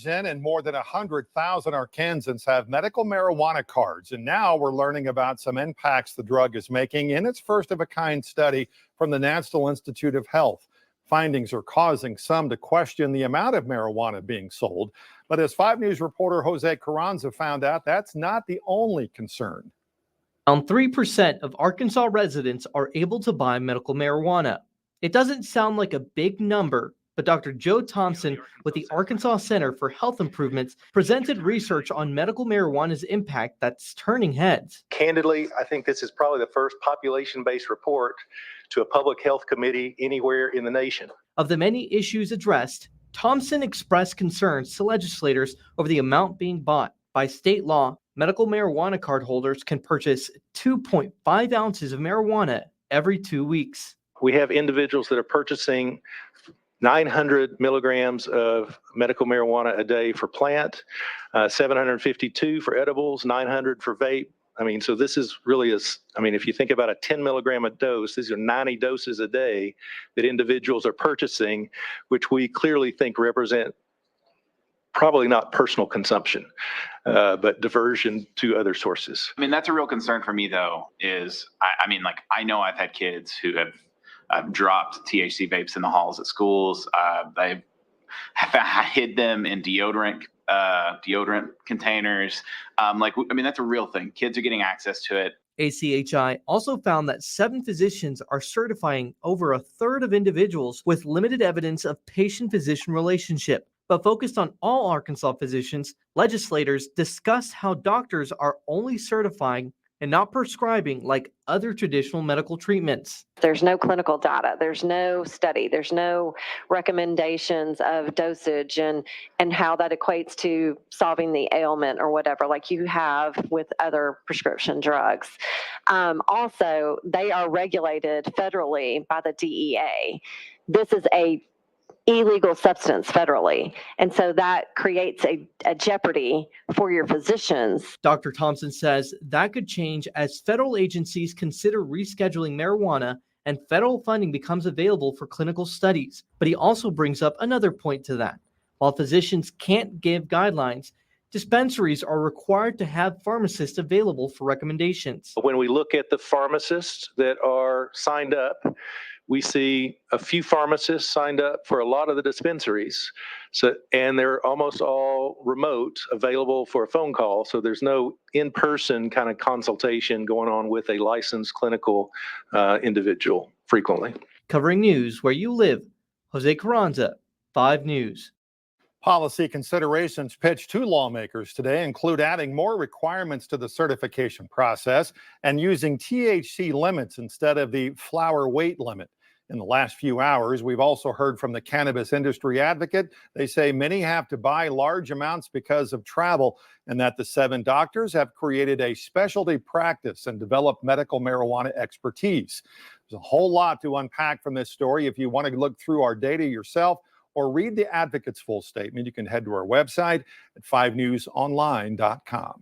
years in, and more than 100,000 Arkansans have medical marijuana cards. And now we're learning about some impacts the drug is making in its first-of-a-kind study from the National Institute of Health. Findings are causing some to question the amount of marijuana being sold. But as 5 News reporter Jose Carranza found out, that's not the only concern. Around 3% of Arkansas residents are able to buy medical marijuana. It doesn't sound like a big number, but Dr. Joe Thompson with the Arkansas Center for Health Improvements presented research on medical marijuana's impact that's turning heads. Candidly, I think this is probably the first population-based report to a public health committee anywhere in the nation. Of the many issues addressed, Thompson expressed concerns to legislators over the amount being bought. By state law, medical marijuana card holders can purchase 2.5 ounces of marijuana every 2 weeks. We have individuals that are purchasing 900 milligrams of medical marijuana a day for plant, 752 for edibles, 900 for vape. So this is really if you think about a 10 milligram a dose, these are 90 doses a day that individuals are purchasing, which we clearly think represent probably not personal consumption, but diversion to other sources. That's a real concern for me, though, is I know I've had kids who have dropped THC vapes in the halls at schools. They've hid them in deodorant containers. That's a real thing. Kids are getting access to it. ACHI also found that 7 physicians are certifying over a third of individuals with limited evidence of patient-physician relationship. But focused on all Arkansas physicians, legislators discussed how doctors are only certifying and not prescribing like other traditional medical treatments. There's no clinical data, there's no study, there's no recommendations of dosage and how that equates to solving the ailment or whatever, like you have with other prescription drugs. Also, they are regulated federally by the DEA. This is a illegal substance federally. And so that creates a jeopardy for your physicians. Dr. Thompson says that could change as federal agencies consider rescheduling marijuana and federal funding becomes available for clinical studies. But he also brings up another point to that. While physicians can't give guidelines, dispensaries are required to have pharmacists available for recommendations. When we look at the pharmacists that are signed up, we see a few pharmacists signed up for a lot of the dispensaries. And they're almost all remote, available for a phone call. So there's no in-person kind of consultation going on with a licensed clinical individual frequently. Covering news where you live, Jose Carranza, 5 News. Policy considerations pitched to lawmakers today include adding more requirements to the certification process and using THC limits instead of the flower weight limit. In the last few hours, we've also heard from the cannabis industry advocate. They say many have to buy large amounts because of travel, and that the 7 doctors have created a specialty practice and developed medical marijuana expertise. There's a whole lot to unpack from this story. If you want to look through our data yourself or read the advocate's full statement, you can head to our website at 5newsonline.com.